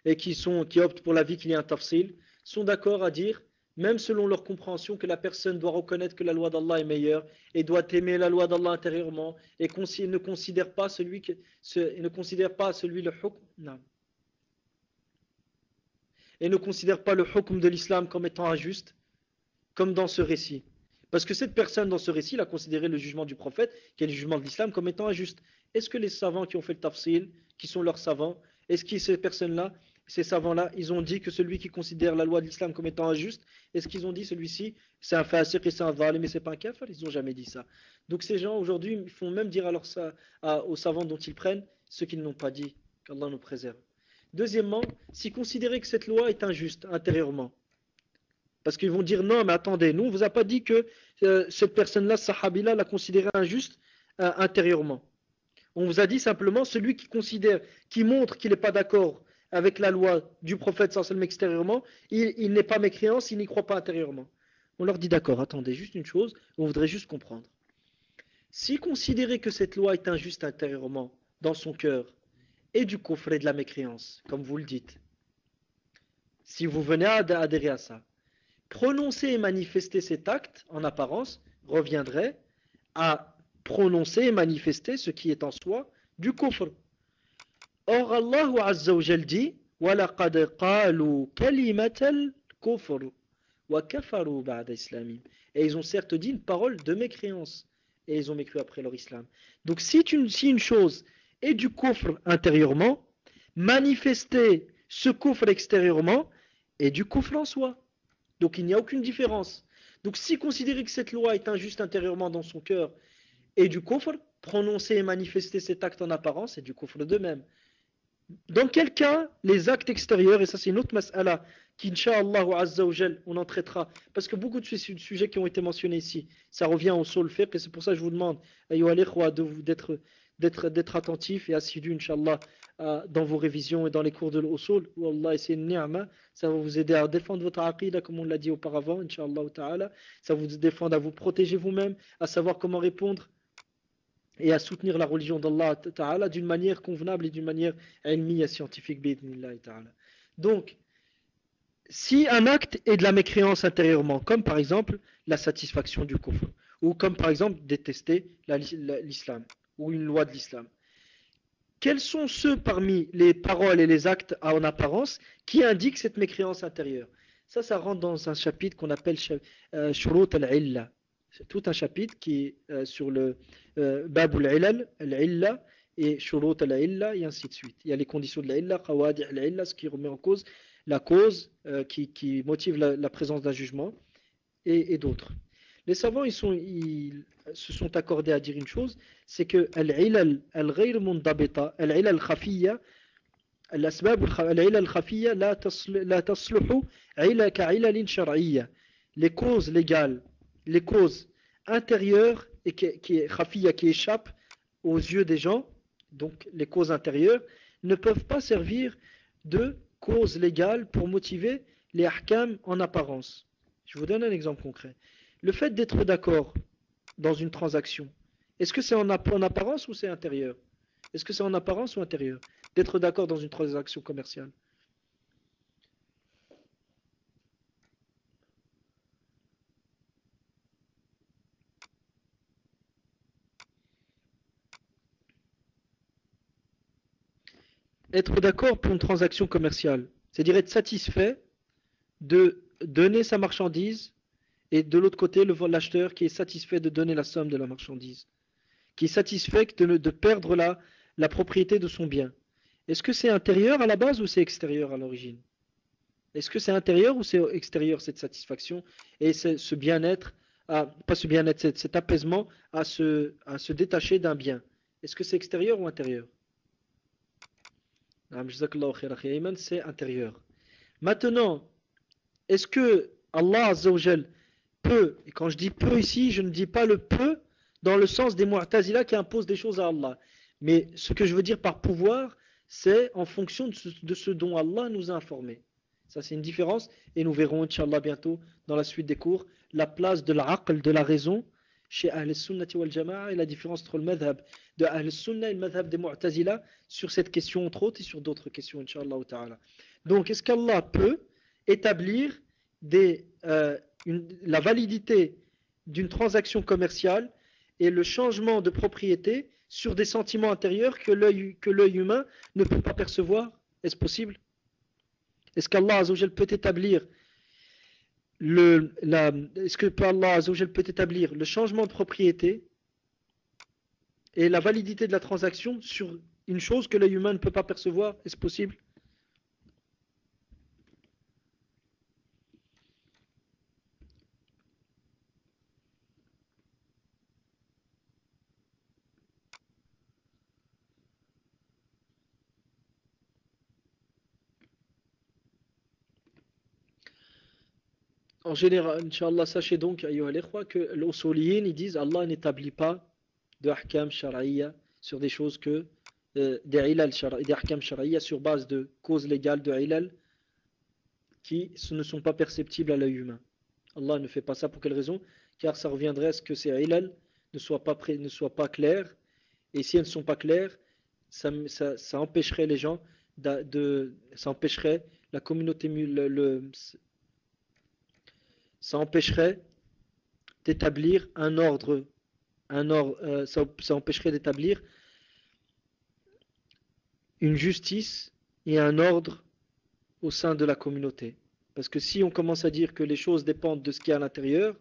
et qui optent pour l'avis qu'il y a un tafsil, sont d'accord à dire, même selon leur compréhension, que la personne doit reconnaître que la loi d'Allah est meilleure et doit aimer la loi d'Allah intérieurement et ne considère pas celui le hukm, non. Et ne considère pas le hukm de l'islam comme étant injuste, comme dans ce récit. Parce que cette personne dans ce récit, il a considéré le jugement du prophète, qui est le jugement de l'islam, comme étant injuste. Est-ce que les savants qui ont fait le tafsil, qui sont leurs savants, est-ce que ces personnes-là, ces savants-là, ils ont dit que celui qui considère la loi de l'islam comme étant injuste, est-ce qu'ils ont dit celui-ci, c'est un fasiq et c'est un zalim mais c'est pas un kafir? Ils n'ont jamais dit ça. Donc ces gens aujourd'hui, ils font même dire aux savants dont ils prennent ce qu'ils n'ont pas dit, qu'Allah nous préserve. Deuxièmement, si considérer que cette loi est injuste intérieurement, Parce qu'ils vont dire non, mais attendez, nous on vous a pas dit que cette personne-là, sahabi-là, l'a considéré injuste intérieurement. On vous a dit simplement celui qui considère, qui montre qu'il n'est pas d'accord avec la loi du prophète sallallahu extérieurement, il n'est pas mécréant s'il n'y croit pas intérieurement. On leur dit d'accord, attendez, juste une chose, on voudrait juste comprendre. Si considérer que cette loi est injuste intérieurement, dans son cœur, et du kufr et de la mécréance, comme vous le dites, si vous venez à adhérer à ça, prononcer et manifester cet acte, en apparence, reviendrait à prononcer et manifester ce qui est en soi du kufr. Or, Allah Azza wa Jal dit وَلَقَدْ قَالُوا كَلِمَةَ الْكُفْرِ وَكَفَرُوا بَعْدَ إِسْلَامِهِمْ. Et ils ont certes dit une parole de mécréance, et ils ont mécru après leur islam. Donc si une chose est du kufr intérieurement, manifester ce kufr extérieurement est du kufr en soi. Donc il n'y a aucune différence. Donc si considérer que cette loi est injuste intérieurement dans son cœur et du kufr, prononcer et manifester cet acte en apparence est du kufr de même. Dans quel cas les actes extérieurs, et ça c'est une autre mas'ala qu'Inch'Allah Azza wa Jal on en traitera, parce que beaucoup de ces sujets qui ont été mentionnés ici, ça revient au sol fiqh, et c'est pour ça que je vous demande d'être attentifs et assidus Inch'Allah dans vos révisions et dans les cours de l'usul. Wallah, c'est une ni'ma, ça va vous aider à défendre votre aqidah comme on l'a dit auparavant, Inch'Allah ta'ala, ça va vous défendre à vous protéger vous-même, à savoir comment répondre et à soutenir la religion d'Allah Ta'ala d'une manière convenable et d'une manière ilmiya scientifique. Donc, si un acte est de la mécréance intérieurement, comme par exemple la satisfaction du kufr, ou comme par exemple détester l'islam, ou une loi de l'islam, quels sont ceux parmi les paroles et les actes en apparence qui indiquent cette mécréance intérieure? Ça rentre dans un chapitre qu'on appelle Shurut al-Illa. C'est tout un chapitre qui est sur le Babul Ilal, al-Illa et Shurut al-Illa et ainsi de suite. Il y a les conditions de l'Illa, Qawadi al-Illa, ce qui remet en cause la cause qui motive la présence d'un jugement et d'autres. Les savants ils se sont accordés à dire une chose, c'est que al-Ilal al-Ghayr mundabita, al-Ilal al-Khafiyya, الأسباب العلل الخفية لا تصلح كعلل شرعية. Les causes légales, les causes intérieures et qui échappent aux yeux des gens, donc les causes intérieures, ne peuvent pas servir de cause légale pour motiver les ahkam en apparence. Je vous donne un exemple concret. Le fait d'être d'accord dans une transaction, est-ce que c'est en apparence ou c'est intérieur? Est-ce que c'est en apparence ou intérieur? D'être d'accord dans une transaction commerciale. Être d'accord pour une transaction commerciale, c'est-à-dire être satisfait de donner sa marchandise et de l'autre côté l'acheteur qui est satisfait de donner la somme de la marchandise, qui est satisfait de perdre la propriété de son bien. Est-ce que c'est intérieur à la base ou c'est extérieur à l'origine? Est-ce que c'est intérieur ou c'est extérieur cette satisfaction et ce bien-être, pas ce bien-être, cet apaisement à se détacher d'un bien? Est-ce que c'est extérieur ou intérieur? C'est intérieur. Maintenant, est-ce que Allah Azza wa Jal peut, et quand je dis peu ici, je ne dis pas le peu dans le sens des Mu'tazila qui imposent des choses à Allah. Mais ce que je veux dire par pouvoir, c'est en fonction de ce dont Allah nous a informés. Ça c'est une différence, et nous verrons Inch'Allah bientôt dans la suite des cours, la place de l'aql, de la raison, chez Ahl al-Sunnati wal Jama'a, et la différence entre le madhab de Ahl al-Sunna et le madhab des Mu'tazila sur cette question entre autres et sur d'autres questions Inch'Allah ta'ala. Donc est-ce qu'Allah peut établir la validité d'une transaction commerciale et le changement de propriété sur des sentiments intérieurs que l'œil humain ne peut pas percevoir? Est-ce possible? Est-ce qu'Allah Azzawajal peut établir est-ce que Allah Azzawajal peut établir le changement de propriété et la validité de la transaction sur une chose que l'œil humain ne peut pas percevoir? Est-ce possible? En général, Inch'Allah, sachez donc, ayyuha al-ikhwa, que l'usuliyin, ils disent Allah n'établit pas de ahkam shar'iyya sur des choses que des ilal des ahkam shar'iyya sur base de causes légales de ilal qui ne sont pas perceptibles à l'œil humain. Allah ne fait pas ça pour quelle raison? Car ça reviendrait à ce que ces ilal ne soient pas claires, et si elles ne sont pas claires, ça empêcherait les gens ça empêcherait la communauté ça empêcherait d'établir ça empêcherait d'établir une justice et un ordre au sein de la communauté. Parce que si on commence à dire que les choses dépendent de ce qu'il y a à l'intérieur,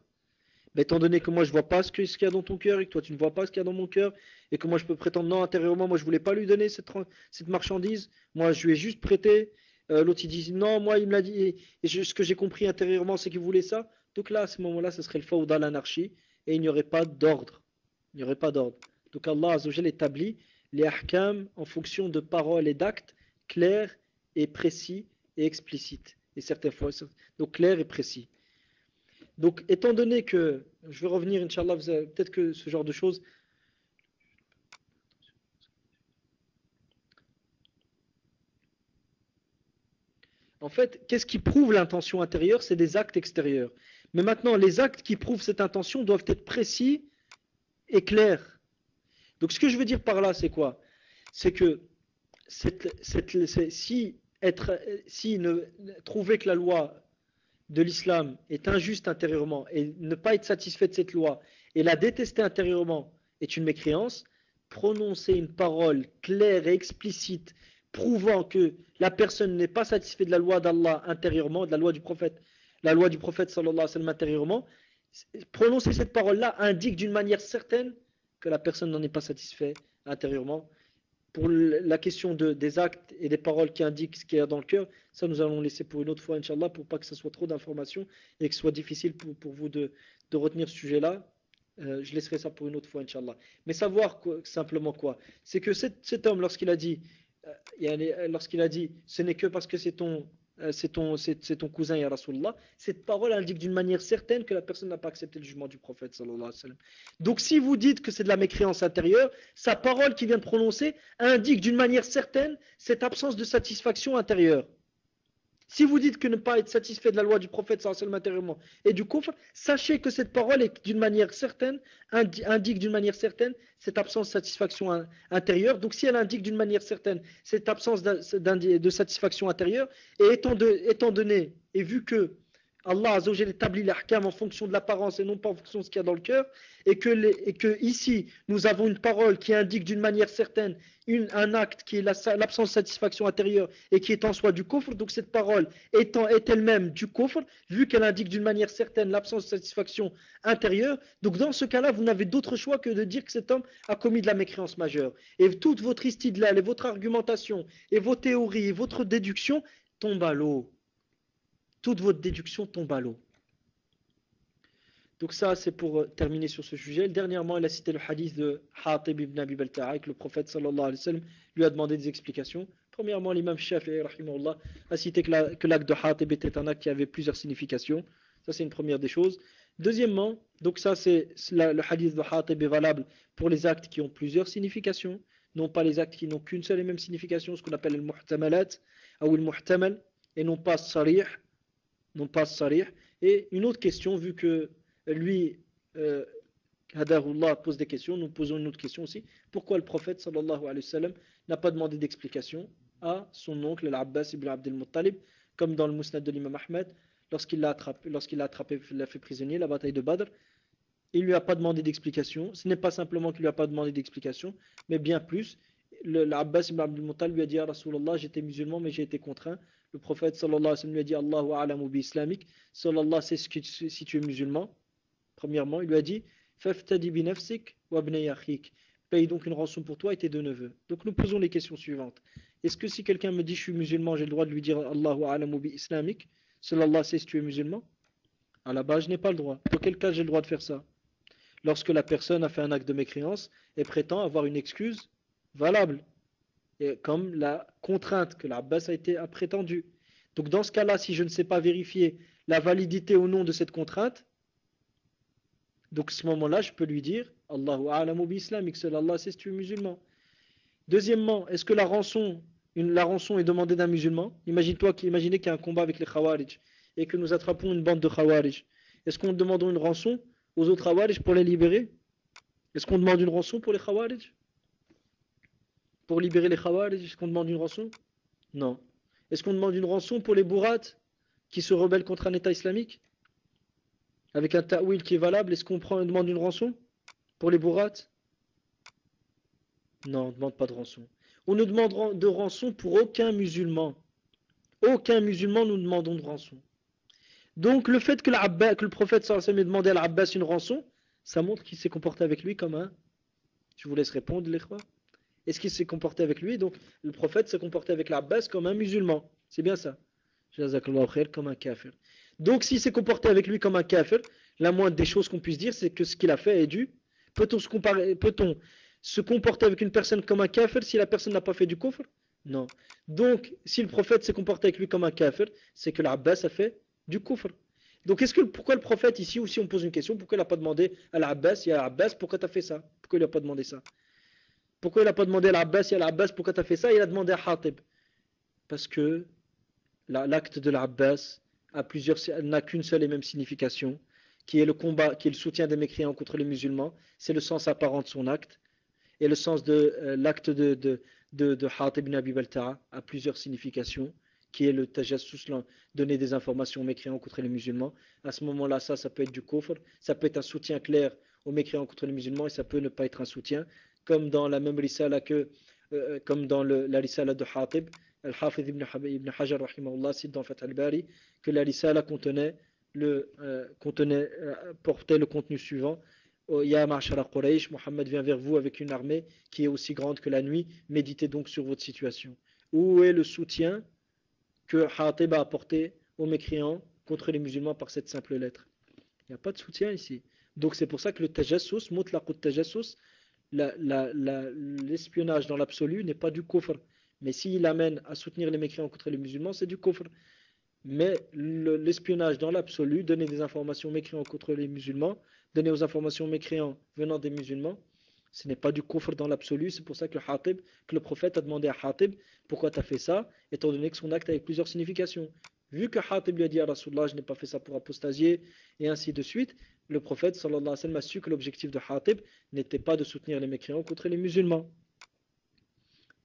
mais étant donné que moi je ne vois pas ce qu'il y a dans ton cœur et que toi tu ne vois pas ce qu'il y a dans mon cœur, et que moi je peux prétendre non, intérieurement, moi je ne voulais pas lui donner cette marchandise, moi je lui ai juste prêté, l'autre il dit non, moi il me l'a dit, et ce que j'ai compris intérieurement c'est qu'il voulait ça, donc là à ce moment-là ce serait le fawda, l'anarchie, et il n'y aurait pas d'ordre. Il n'y aurait pas d'ordre. Donc Allah Azzawajal établit les ahkam en fonction de paroles et d'actes clairs et précis et explicites. Et certaines fois, donc clair et précis. Donc étant donné que, je vais revenir, Inch'Allah, peut-être que ce genre de choses, en fait, qu'est-ce qui prouve l'intention intérieure? C'est des actes extérieurs. Mais maintenant, les actes qui prouvent cette intention doivent être précis et clairs. Donc ce que je veux dire par là, c'est quoi? C'est que trouver que la loi de l'islam est injuste intérieurement et ne pas être satisfait de cette loi et la détester intérieurement est une mécréance, prononcer une parole claire et explicite prouvant que la personne n'est pas satisfaite de la loi d'Allah intérieurement, de la loi du prophète sallallahu alayhi wa sallam intérieurement, prononcer cette parole-là indique d'une manière certaine que la personne n'en est pas satisfaite intérieurement. Pour la question des actes et des paroles qui indiquent ce qu'il y a dans le cœur, ça nous allons laisser pour une autre fois, Inch'Allah, pour pas que ce soit trop d'informations et que ce soit difficile pour vous de retenir ce sujet-là. Je laisserai ça pour une autre fois, Inch'Allah. Mais savoir simplement quoi? C'est que cet homme, lorsqu'il a dit, ce n'est que parce que c'est ton cousin, ya Rasulullah, cette parole indique d'une manière certaine que la personne n'a pas accepté le jugement du prophète sallallahu alayhi wa sallam. Donc si vous dites que c'est de la mécréance intérieure, sa parole qu'il vient de prononcer indique d'une manière certaine cette absence de satisfaction intérieure. Si vous dites que ne pas être satisfait de la loi du prophète sallallahu alayhi wa sallam intérieurement et du kufr, sachez que cette parole est d'une manière certaine, indique d'une manière certaine cette absence de satisfaction intérieure. Donc si elle indique d'une manière certaine cette absence de satisfaction intérieure, et étant donné, et vu que Allah Azza wa Jalla établit l'ahkam en fonction de l'apparence et non pas en fonction de ce qu'il y a dans le cœur, et que ici nous avons une parole qui indique d'une manière certaine un acte qui est l'absence de satisfaction intérieure et qui est en soi du kufr, donc cette parole est elle-même du kufr, vu qu'elle indique d'une manière certaine l'absence de satisfaction intérieure, donc dans ce cas-là vous n'avez d'autre choix que de dire que cet homme a commis de la mécréance majeure. Et toute votre istidlal et votre argumentation et vos théories et votre déduction tombent à l'eau. Toute votre déduction tombe à l'eau. Donc ça, c'est pour terminer sur ce sujet. Dernièrement, il a cité le hadith de Hatib ibn Abi Balta'a, que le prophète sallallahu alayhi wa sallam lui a demandé des explications. Premièrement, l'imam Shafi'i rahimahullah a cité que l'acte de Hatib était un acte qui avait plusieurs significations. Ça, c'est une première des choses. Deuxièmement, donc ça, le hadith de Hatib est valable pour les actes qui ont plusieurs significations, non pas les actes qui n'ont qu'une seule et même signification, ce qu'on appelle le muhtamalat ou le muhtamal, et non pas sarih. Et une autre question, vu que lui, Hadahullah, pose des questions, nous posons une autre question aussi. Pourquoi le prophète sallallahu alayhi wa sallam n'a pas demandé d'explication à son oncle, l'Abbas ibn Abdel Muttalib, comme dans le Musnad de l'imam Ahmed, lorsqu'il l'a attrapé, il l'a fait prisonnier, la bataille de Badr. Il ne lui a pas demandé d'explication. Ce n'est pas simplement qu'il ne lui a pas demandé d'explication, mais bien plus. L'Abbas ibn Abdel Muttalib lui a dit, ah Rasulallah, j'étais musulman, mais j'ai été contraint. Le prophète sallallahu alayhi wa sallam lui a dit, Allahu a'lamu bi islamik, sallallahu sait si tu es musulman. Premièrement, il lui a dit, faftadi bi nafsik wa bnei akhik, paye donc une rançon pour toi et tes deux neveux. Donc nous posons les questions suivantes. Est-ce que si quelqu'un me dit je suis musulman, j'ai le droit de lui dire Allahu a'lamu bi islamik, sallallahu sait si tu es musulman? À la base, je n'ai pas le droit. Dans quel cas j'ai le droit de faire ça? Lorsque la personne a fait un acte de mécréance et prétend avoir une excuse valable, et comme la contrainte que l'Abbas a prétendue. Donc dans ce cas-là, si je ne sais pas vérifier la validité ou non de cette contrainte, donc à ce moment-là, je peux lui dire Allahu a'lamu bi islamik, seul Allah sait si tu es musulman. Deuxièmement, est-ce que la rançon est demandée d'un musulman? Imaginez qu'il y a un combat avec les Khawarij et que nous attrapons une bande de Khawarij. Est-ce qu'on demande une rançon aux autres Khawarij pour les libérer? Est-ce qu'on demande une rançon pour les Khawarij? Pour libérer les Khawarij, est-ce qu'on demande une rançon? Non. Est-ce qu'on demande une rançon pour les Bourrat qui se rebellent contre un État islamique? Avec un ta'wil qui est valable, est-ce qu'on demande une rançon pour les Bourrat? Non, on ne demande pas de rançon. On ne demande de rançon pour aucun musulman. Aucun musulman nous demandons de rançon. Donc le fait que le prophète sallallahu alayhi wa sallam ait demandé à l'Abbas une rançon, ça montre qu'il s'est comporté avec lui comme un... Je vous laisse répondre, les frères. Est-ce qu'il s'est comporté avec lui? Donc le prophète s'est comporté avec l'Abbas comme un musulman. C'est bien ça. Jazakallahu khair, comme un kafir. Donc s'il s'est comporté avec lui comme un kafir, la moindre des choses qu'on puisse dire, c'est que ce qu'il a fait est dû. Peut-on se comporter avec une personne comme un kafir si la personne n'a pas fait du kufr? Non. Donc si le prophète s'est comporté avec lui comme un kafir, c'est que l'Abbas a fait du kufr. Donc pourquoi le prophète ici, ou si on pose une question, pourquoi il n'a pas demandé à l'Abbas, il y a Abbas, pourquoi tu as fait ça? Pourquoi il n'a pas demandé ça? Pourquoi il n'a pas demandé à l'Abbas, il y a l'Abbas, pourquoi tu as fait ça? Il a demandé à Hatib. Parce que l'acte de l'Abbas n'a qu'une seule et même signification, qui est le combat, qui est le soutien des mécréants contre les musulmans. C'est le sens apparent de son acte. Et le sens de l'acte de Hatib ibn Abi Balta'a a plusieurs significations, qui est le tajassus, donner des informations aux mécréants contre les musulmans. À ce moment-là, ça peut être du kufr, ça peut être un soutien clair aux mécréants contre les musulmans, et ça peut ne pas être un soutien, comme dans la même risala comme dans la risala de Hatib. Al-Hafidh ibn Hajar rahimahullah cite dans Fath al-Bari que la risala portait le contenu suivant: Ya ma'shara Quraysh, Mohammed vient vers vous avec une armée qui est aussi grande que la nuit, méditez donc sur votre situation. Où est le soutien que Hatib a apporté aux mécréants contre les musulmans par cette simple lettre? Il n'y a pas de soutien ici. Donc c'est pour ça que le tajassus, mutlaq tajassus, l'espionnage dans l'absolu n'est pas du kufr. Mais s'il amène à soutenir les mécréants contre les musulmans, c'est du kufr. Mais l'espionnage dans l'absolu, donner des informations aux mécréants contre les musulmans, donner aux informations aux mécréants venant des musulmans, ce n'est pas du kufr dans l'absolu. C'est pour ça que le prophète a demandé à Hatib: pourquoi tu as fait ça, étant donné que son acte avait plusieurs significations. Vu que Hatib lui a dit à Rasulullah: je n'ai pas fait ça pour apostasier, et ainsi de suite, le prophète sallallahu alayhi wa sallam a su que l'objectif de Hatib n'était pas de soutenir les mécréants contre les musulmans.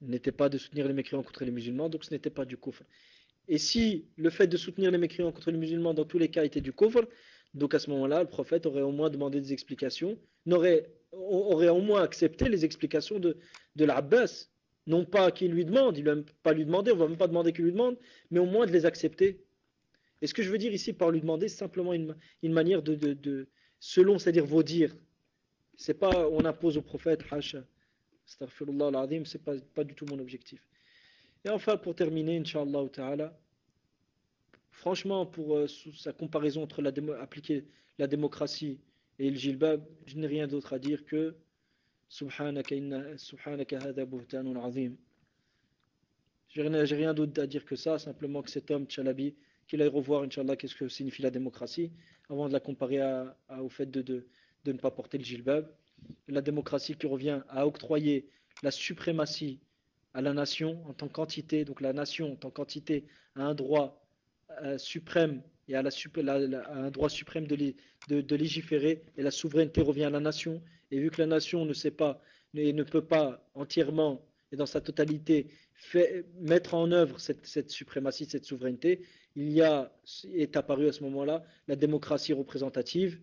N'était pas de soutenir les mécréants contre les musulmans, donc ce n'était pas du kufr. Et si le fait de soutenir les mécréants contre les musulmans dans tous les cas était du kufr, donc à ce moment-là, le prophète aurait au moins demandé des explications, aurait au moins accepté les explications de l'Abbas. Non pas qu'il lui demande, il ne va même pas lui demander, on ne va même pas demander qu'il lui demande, mais au moins de les accepter. Et ce que je veux dire ici par lui demander, c'est simplement une manière selon, c'est-à-dire vos dires. C'est pas, on impose au prophète, hasha, astaghfirullah al-azim, c'est pas du tout mon objectif. Et enfin, pour terminer, Inch'Allah ta'ala, franchement, pour sa comparaison entre appliquer la démocratie et le jilbab, je n'ai rien d'autre à dire que Subhanaka hada buhtanun azim. J'ai rien d'autre à dire que ça, simplement que cet homme, Tchalabi, qu'il aille revoir, Inch'Allah, qu'est-ce que signifie la démocratie, avant de la comparer au fait de ne pas porter le jilbab. La démocratie qui revient à octroyer la suprématie à la nation en tant qu'entité, donc la nation en tant qu'entité a un droit suprême et à un droit suprême de légiférer, et la souveraineté revient à la nation. Et vu que la nation ne sait pas et ne peut pas entièrement et dans sa totalité mettre en œuvre cette suprématie, cette souveraineté, est apparu à ce moment-là la démocratie représentative,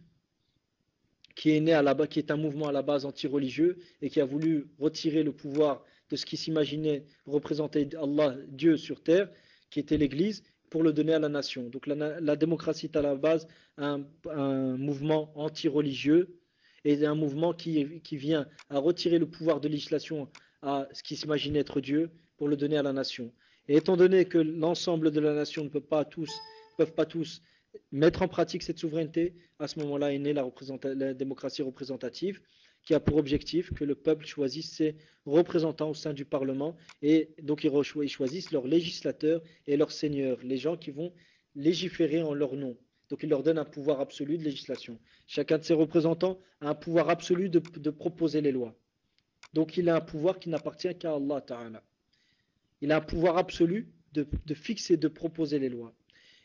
qui est qui est un mouvement à la base anti-religieux et qui a voulu retirer le pouvoir de ce qui s'imaginait représenter Allah, Dieu sur terre, qui était l'Église, pour le donner à la nation. Donc la démocratie est à la base un mouvement anti-religieux et un mouvement qui vient à retirer le pouvoir de législation à ce qui s'imaginait être Dieu pour le donner à la nation. Et étant donné que l'ensemble de la nation ne peuvent pas tous mettre en pratique cette souveraineté, à ce moment-là est née la démocratie représentative, qui a pour objectif que le peuple choisisse ses représentants au sein du Parlement, et donc ils choisissent leurs législateurs et leurs seigneurs, les gens qui vont légiférer en leur nom. Donc il leur donne un pouvoir absolu de législation. Chacun de ses représentants a un pouvoir absolu de proposer les lois. Donc il a un pouvoir qui n'appartient qu'à Allah Ta'ala. Il a un pouvoir absolu de fixer, de proposer les lois.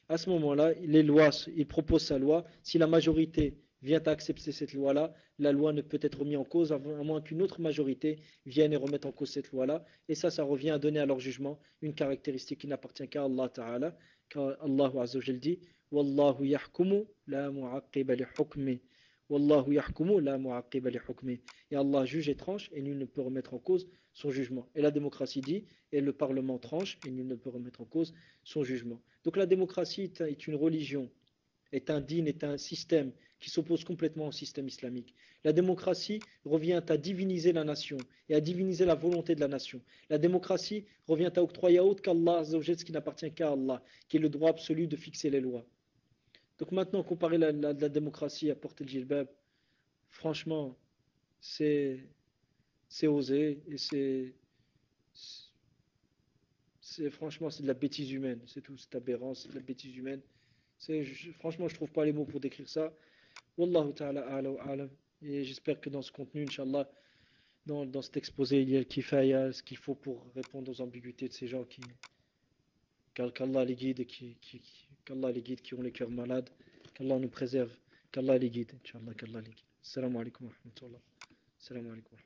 À ce moment-là, les lois, il propose sa loi. Si la majorité vient à accepter cette loi-là, la loi ne peut être remise en cause à moins qu'une autre majorité vienne et remette en cause cette loi-là. Et ça revient à donner à leur jugement une caractéristique qui n'appartient qu'à Allah Ta'ala. Car Allah Azza wa Jal dit Wallahu yahkumu la mu'aqqiba li hukmi. Wallahu yahkumu la mu'aqqiba li hukmi. Et Allah juge et tranche et nul ne peut remettre en cause son jugement. Et la démocratie dit et le Parlement tranche et nul ne peut remettre en cause son jugement. Donc la démocratie est une religion, est un dîn, est un système qui s'oppose complètement au système islamique. La démocratie revient à diviniser la nation et à diviniser la volonté de la nation. La démocratie revient à octroyer à autre qu'Allah, ce qui n'appartient qu'à Allah, qui est le droit absolu de fixer les lois. Donc maintenant, comparer la démocratie à porter le djilbab, franchement, c'est osé et franchement, c'est de la bêtise humaine, c'est tout, c'est aberrant, c'est de la bêtise humaine. Franchement, je trouve pas les mots pour décrire ça. Wallahu ta'ala a'la wa a'lam. Et j'espère que dans ce contenu, Inch'Allah, dans cet exposé, il y a le kifaya, ce qu'il faut pour répondre aux ambiguïtés de ces gens qu'Allah les guide et qu'Allah les guide qui ont les cœurs malades, qu'Allah nous préserve, qu'Allah les guide, Inch'Allah, qu'Allah les guide. Assalamu alaikum wa rahmatullah. Assalamu alaikum.